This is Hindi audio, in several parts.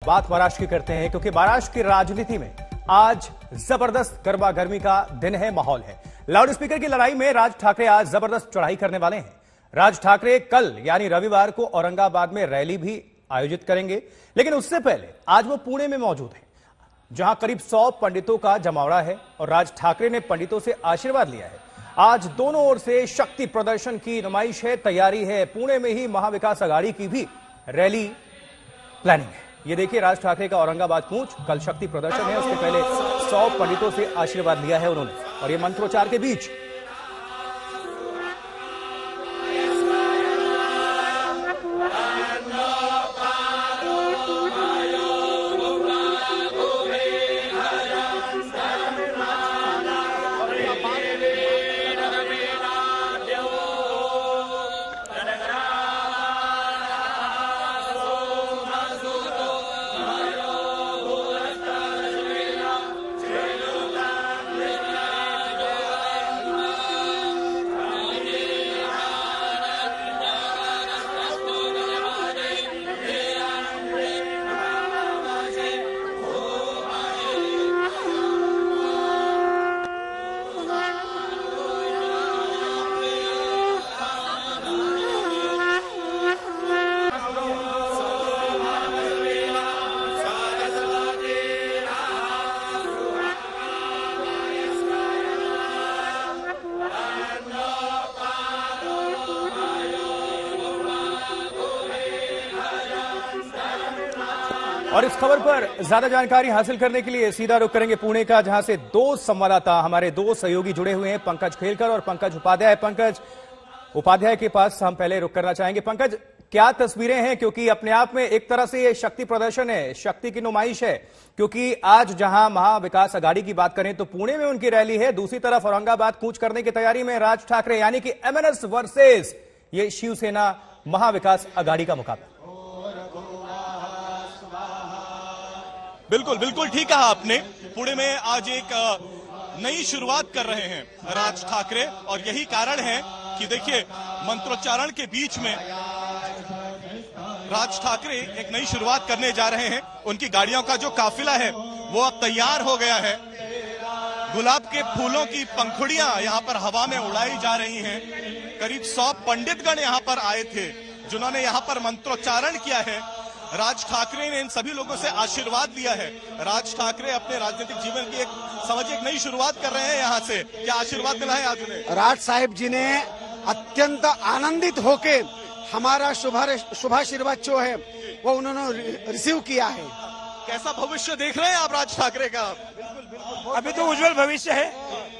बात महाराष्ट्र की करते हैं, क्योंकि महाराष्ट्र की राजनीति में आज जबरदस्त गर्मा गर्मी का दिन है, माहौल है। लाउड स्पीकर की लड़ाई में राज ठाकरे आज जबरदस्त चढ़ाई करने वाले हैं। राज ठाकरे कल यानी रविवार को औरंगाबाद में रैली भी आयोजित करेंगे, लेकिन उससे पहले आज वो पुणे में मौजूद हैं, जहां करीब 100 पंडितों का जमावड़ा है और राज ठाकरे ने पंडितों से आशीर्वाद लिया है। आज दोनों ओर से शक्ति प्रदर्शन की नुमाइश है, तैयारी है। पुणे में ही महाविकास आघाड़ी की भी रैली प्लानिंग है। ये देखिए राज ठाकरे का औरंगाबाद कूच, कल शक्ति प्रदर्शन है, उसके पहले 100 पंडितों से आशीर्वाद लिया है उन्होंने, और ये मंत्रोच्चार के बीच और इस खबर पर ज्यादा जानकारी हासिल करने के लिए सीधा रुख करेंगे पुणे का, जहां से दो संवाददाता, हमारे दो सहयोगी जुड़े हुए हैं, पंकज खेलकर और पंकज उपाध्याय। पंकज उपाध्याय के पास हम पहले रुख करना चाहेंगे। पंकज, क्या तस्वीरें हैं, क्योंकि अपने आप में एक तरह से ये शक्ति प्रदर्शन है, शक्ति की नुमाइश है, क्योंकि आज जहां महाविकास आघाड़ी की बात करें तो पुणे में उनकी रैली है, दूसरी तरफ औरंगाबाद कूच करने की तैयारी में राज ठाकरे, यानी कि एमएनएस वर्सेस ये शिवसेना महाविकास आघाड़ी का मुकाबला। बिल्कुल बिल्कुल ठीक कहा आपने। पुणे में आज एक नई शुरुआत कर रहे हैं राज ठाकरे, और यही कारण है कि देखिए मंत्रोच्चारण के बीच में राज ठाकरे एक नई शुरुआत करने जा रहे हैं। उनकी गाड़ियों का जो काफिला है वो अब तैयार हो गया है। गुलाब के फूलों की पंखुड़ियां यहां पर हवा में उड़ाई जा रही हैं। करीब 100 पंडितगण यहां पर आए थे, जिन्होंने यहां पर मंत्रोच्चारण किया है। राज ठाकरे ने इन सभी लोगों से आशीर्वाद लिया है। राज ठाकरे अपने राजनीतिक जीवन की एक नई शुरुआत कर रहे हैं यहाँ से। क्या आशीर्वाद मिला है आज उन्हें? राज साहिब जी ने अत्यंत आनंदित होके हमारा शुभाशीर्वाद जो है वो उन्होंने रिसीव किया है। कैसा भविष्य देख रहे हैं आप राज ठाकरे का? अभी तो उज्जवल भविष्य है।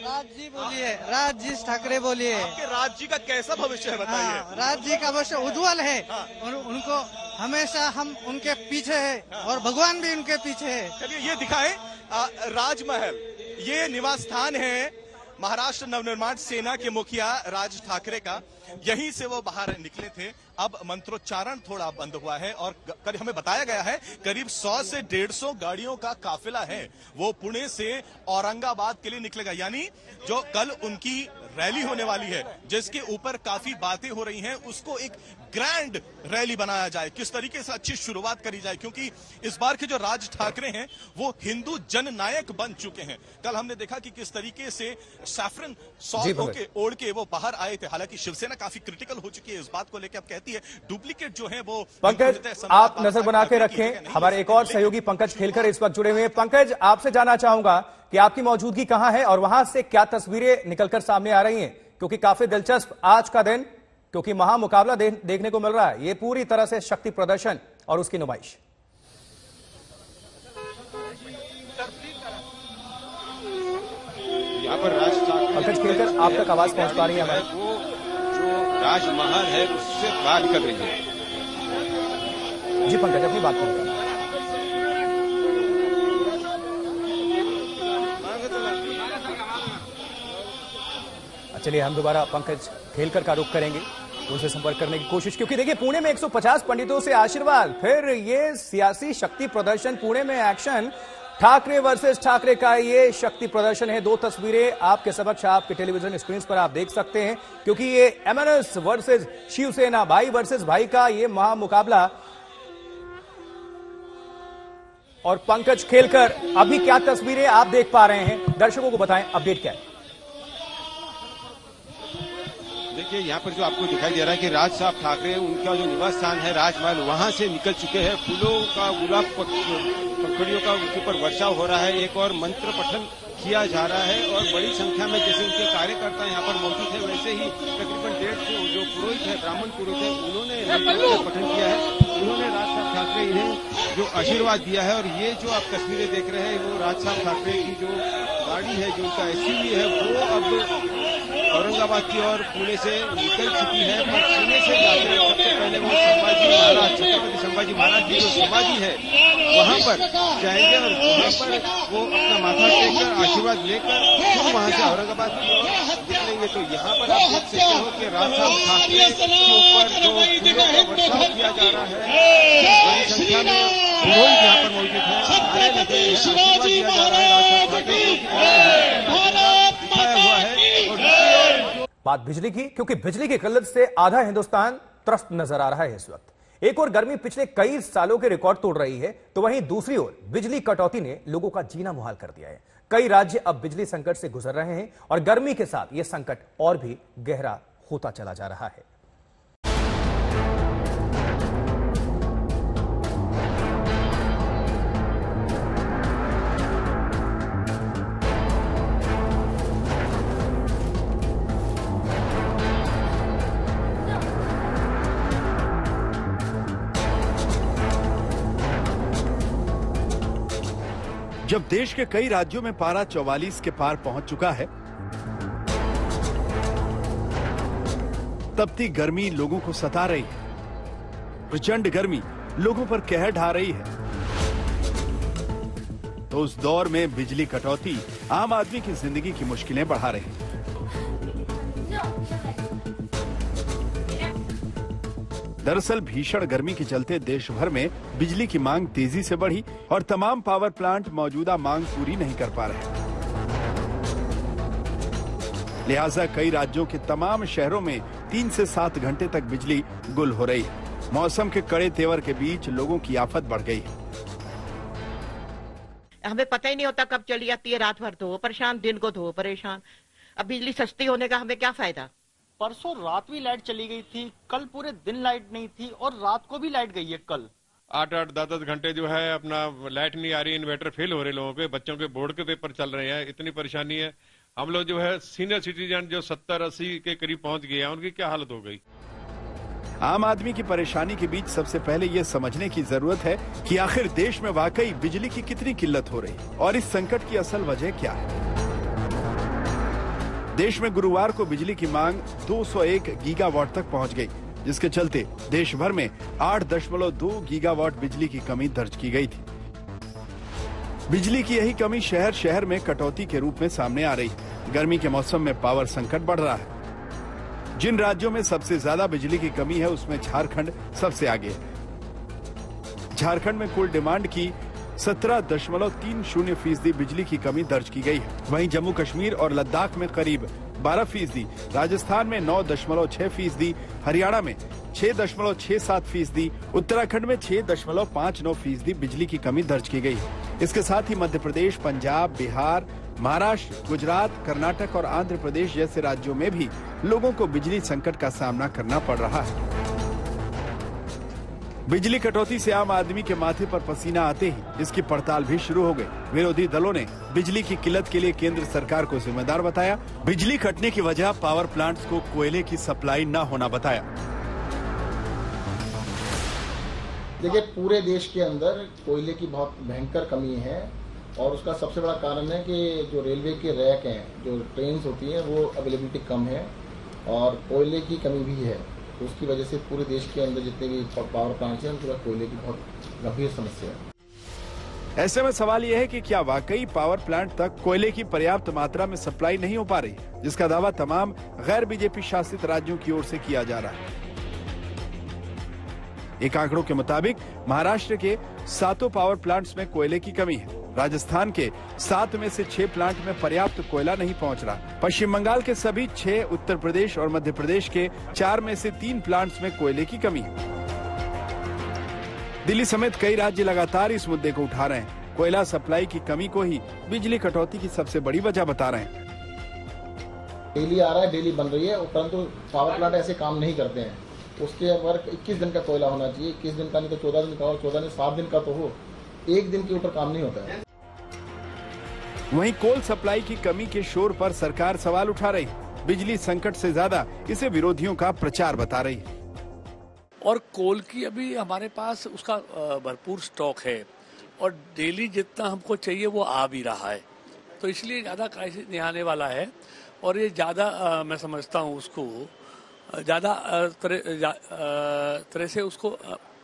राज जी बोलिए, राज जी ठाकरे बोलिए। आपके राज जी का कैसा भविष्य है बताइए? हाँ, राज जी का भविष्य उज्जवल है। हाँ। और उनको हमेशा हम उनके पीछे है और भगवान भी उनके पीछे है। चलिए ये दिखाएं राजमहल, ये निवास स्थान है महाराष्ट्र नवनिर्माण सेना के मुखिया राज ठाकरे का। यहीं से वो बाहर निकले थे। अब मंत्रोच्चारण थोड़ा बंद हुआ है और कल हमें बताया गया है करीब 100 से 150 गाड़ियों का काफिला है, वो पुणे से औरंगाबाद के लिए निकलेगा। यानी जो कल उनकी रैली होने वाली है, जिसके ऊपर काफी बातें हो रही हैं, उसको एक ग्रैंड रैली बनाया जाए, किस तरीके से अच्छी शुरुआत करी जाए, क्योंकि इस बार के जो राज ठाकरे हैं वो हिंदू जननायक बन चुके हैं। कल हमने देखा कि किस तरीके से सैफरन सॉल्ट होके ओढ़ के वो बाहर आए थे। हालांकि शिवसेना काफी क्रिटिकल हो चुकी है इस बात को लेकर, अब कहती है डुप्लीकेट जो है वो। पंकज, आप नजर बना के रखें, हमारे एक और सहयोगी पंकज खेलकर इस वक्त जुड़े हुए हैं। पंकज, आपसे जानना चाहूंगा कि आपकी मौजूदगी कहां है और वहां से क्या तस्वीरें निकलकर सामने आ रही हैं, क्योंकि काफी दिलचस्प आज का दिन, क्योंकि महामुकाबला देखने को मिल रहा है। ये पूरी तरह से शक्ति प्रदर्शन और उसकी नुमाइश। यहाँ पर राज ठाकरे पंकज खेलकर आप तक आवाज पहुंच पा रही है? वो जो राजमहल है उससे बात कर रही है। जी पंकज, अपनी बात करें। चलिए हम दोबारा पंकज खेलकर का रुख करेंगे, उनसे संपर्क करने की कोशिश, क्योंकि देखिए पुणे में 150 पंडितों से आशीर्वाद, फिर ये सियासी शक्ति प्रदर्शन, पुणे में एक्शन, ठाकरे वर्सेस ठाकरे का ये शक्ति प्रदर्शन है। दो तस्वीरें आपके समक्ष, आपके टेलीविजन स्क्रीन पर आप देख सकते हैं, क्योंकि ये एमएनएस वर्सेस शिवसेना, भाई वर्सेस भाई का ये महामुकाबला और पंकज खेलकर अभी क्या तस्वीरें आप देख पा रहे हैं, दर्शकों को बताएं, अपडेट क्या है? देखिए यहाँ पर जो आपको दिखाई दे रहा है कि राज साहब ठाकरे उनका जो निवास स्थान है राजमहल, वहां से निकल चुके हैं। फूलों का गुलाब पंखुड़ियों का उनके ऊपर वर्षाव हो रहा है। एक और मंत्र पठन किया जा रहा है और बड़ी संख्या में जैसे उनके कार्यकर्ता यहाँ पर मौजूद है, वैसे ही तकरीबन 150 जो पुरोहित है, ब्राह्मण पुरोहित है, उन्होंने पठन किया है। उन्होंने राज साहब ठाकरे इन्हें जो आशीर्वाद दिया है। और ये जो आप तस्वीरें देख रहे हैं वो राज साहब ठाकरे की जो गाड़ी है, जो उनका SUV है, वो अब औरंगाबाद की ओर पुणे से निकल चुकी है। पर पुणे से जाकर सबसे पहले वो संभाजी महाराज, छत्रपति संभाजी महाराज की जो समाधि है वहां पर जाएंगे और वहां पर वो अपना माथा टेककर आशीर्वाद लेकर फिर वहां से औरंगाबाद की ओर निकलेंगे। तो यहाँ पर आप देख सकते हो कि राज साहब ठाकरे के ऊपर जो फूलों का वर्षाव किया जा रहा है, बड़ी संख्या में पुरोहित यहाँ पर मौजूद है, नारे लगे हैं, आशीर्वाद दिया जा रहा है राज साहब ठाकरे दिखाया हुआ है। बात बिजली की, क्योंकि बिजली की किल्लत से आधा हिंदुस्तान त्रस्त नजर आ रहा है इस वक्त। एक और गर्मी पिछले कई सालों के रिकॉर्ड तोड़ रही है, तो वहीं दूसरी ओर बिजली कटौती ने लोगों का जीना मुहाल कर दिया है। कई राज्य अब बिजली संकट से गुजर रहे हैं और गर्मी के साथ यह संकट और भी गहरा होता चला जा रहा है। जब देश के कई राज्यों में पारा 44 के पार पहुंच चुका है, तपती गर्मी लोगों को सता रही है। प्रचंड गर्मी लोगों पर कहर ढा रही है। तो उस दौर में बिजली कटौती आम आदमी की जिंदगी की मुश्किलें बढ़ा रही है। दरअसल भीषण गर्मी के चलते देश भर में बिजली की मांग तेजी से बढ़ी और तमाम पावर प्लांट मौजूदा मांग पूरी नहीं कर पा रहे। लिहाजा कई राज्यों के तमाम शहरों में 3 से 7 घंटे तक बिजली गुल हो रही है। मौसम के कड़े तेवर के बीच लोगों की आफत बढ़ गई है। हमें पता ही नहीं होता कब चली जाती है। रात भर तो परेशान, दिन को तो परेशान। अब बिजली सस्ती होने का हमें क्या फायदा। परसों रात भी लाइट चली गई थी, कल पूरे दिन लाइट नहीं थी और रात को भी लाइट गई है। कल 8-8, 10-10 घंटे जो है अपना लाइट नहीं आ रही, इन्वर्टर फेल हो रहे लोगों के, बच्चों के बोर्ड के पेपर चल रहे हैं, इतनी परेशानी है। हम लोग जो है सीनियर सिटीजन जो 70-80 के करीब पहुंच गए हैं, उनकी क्या हालत हो गई। आम आदमी की परेशानी के बीच सबसे पहले ये समझने की जरूरत है कि आखिर देश में वाकई बिजली की कितनी किल्लत हो रही है और इस संकट की असल वजह क्या है। देश में गुरुवार को बिजली की मांग 201 गीगावाट तक पहुंच गई, जिसके चलते देश भर में 8.2 गीगावाट बिजली की कमी दर्ज की गई थी। बिजली की यही कमी शहर शहर में कटौती के रूप में सामने आ रही है। गर्मी के मौसम में पावर संकट बढ़ रहा है। जिन राज्यों में सबसे ज्यादा बिजली की कमी है उसमें झारखंड सबसे आगे है। झारखंड में कुल डिमांड की 17.30% बिजली की कमी दर्ज की गई है। वहीं जम्मू कश्मीर और लद्दाख में करीब 12%, राजस्थान में 9.6%, हरियाणा में 6.67%, उत्तराखंड में 6.59% बिजली की कमी दर्ज की गई है। इसके साथ ही मध्य प्रदेश, पंजाब, बिहार, महाराष्ट्र, गुजरात, कर्नाटक और आंध्र प्रदेश जैसे राज्यों में भी लोगों को बिजली संकट का सामना करना पड़ रहा है। बिजली कटौती से आम आदमी के माथे पर पसीना आते ही इसकी पड़ताल भी शुरू हो गई। विरोधी दलों ने बिजली की किल्लत के लिए केंद्र सरकार को जिम्मेदार बताया। बिजली कटने की वजह पावर प्लांट्स को कोयले की सप्लाई न होना बताया। देखिए, पूरे देश के अंदर कोयले की बहुत भयंकर कमी है और उसका सबसे बड़ा कारण है कि जो रेलवे के रैक हैं, जो ट्रेन होती हैं, वो अवेलेबिलिटी कम है और कोयले की कमी भी है। तो उसकी वजह से पूरे देश के अंदर जितने भी पावर प्लांट्स हैं उनके पास कोयले की बहुत गंभीर समस्या है। ऐसे में सवाल यह है कि क्या वाकई पावर प्लांट तक कोयले की पर्याप्त मात्रा में सप्लाई नहीं हो पा रही, जिसका दावा तमाम गैर बीजेपी शासित राज्यों की ओर से किया जा रहा है। एक आंकड़ों के मुताबिक महाराष्ट्र के 7 पावर प्लांट्स में कोयले की कमी है। राजस्थान के 7 में से 6 प्लांट में पर्याप्त कोयला नहीं पहुंच रहा। पश्चिम बंगाल के सभी 6, उत्तर प्रदेश और मध्य प्रदेश के 4 में से 3 प्लांट्स में कोयले की कमी है। दिल्ली समेत कई राज्य लगातार इस मुद्दे को उठा रहे हैं। कोयला सप्लाई की कमी को ही बिजली कटौती की सबसे बड़ी वजह बता रहे हैं। डेली आ रहा है, डेली बन रही है, परंतु पावर प्लांट ऐसे काम नहीं करते हैं। उसके वर्क 21 दिन का कोयला होना चाहिए, 21 दिन का नहीं तो 14 दिन का हो, 14 दिन 7 दिन का तो हो, एक दिन के ऊपर काम नहीं होता है। वहीं कोल सप्लाई की कमी के शोर पर सरकार सवाल उठा रही है। बिजली संकट से ज्यादा इसे विरोधियों का प्रचार बता रही है। और कोल की अभी हमारे पास उसका भरपूर स्टॉक है और डेली जितना हमको चाहिए वो आ भी रहा है, तो इसलिए ज्यादा क्राइसिस नहीं आने वाला है। और ये ज्यादा मैं समझता हूँ उसको ज्यादा तरह से उसको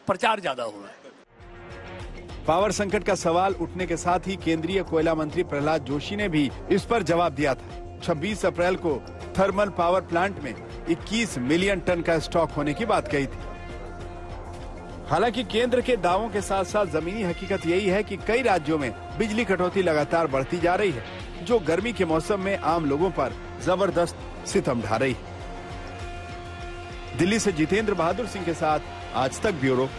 प्रचार ज्यादा हो रहा है। पावर संकट का सवाल उठने के साथ ही केंद्रीय कोयला मंत्री प्रहलाद जोशी ने भी इस पर जवाब दिया था। 26 अप्रैल को थर्मल पावर प्लांट में 21 मिलियन टन का स्टॉक होने की बात कही थी। हालांकि केंद्र के दावों के साथ साथ जमीनी हकीकत यही है कि कई राज्यों में बिजली कटौती लगातार बढ़ती जा रही है, जो गर्मी के मौसम में आम लोगों पर जबरदस्त सितम ढा रही है। दिल्ली से जितेंद्र बहादुर सिंह के साथ आज तक ब्यूरो।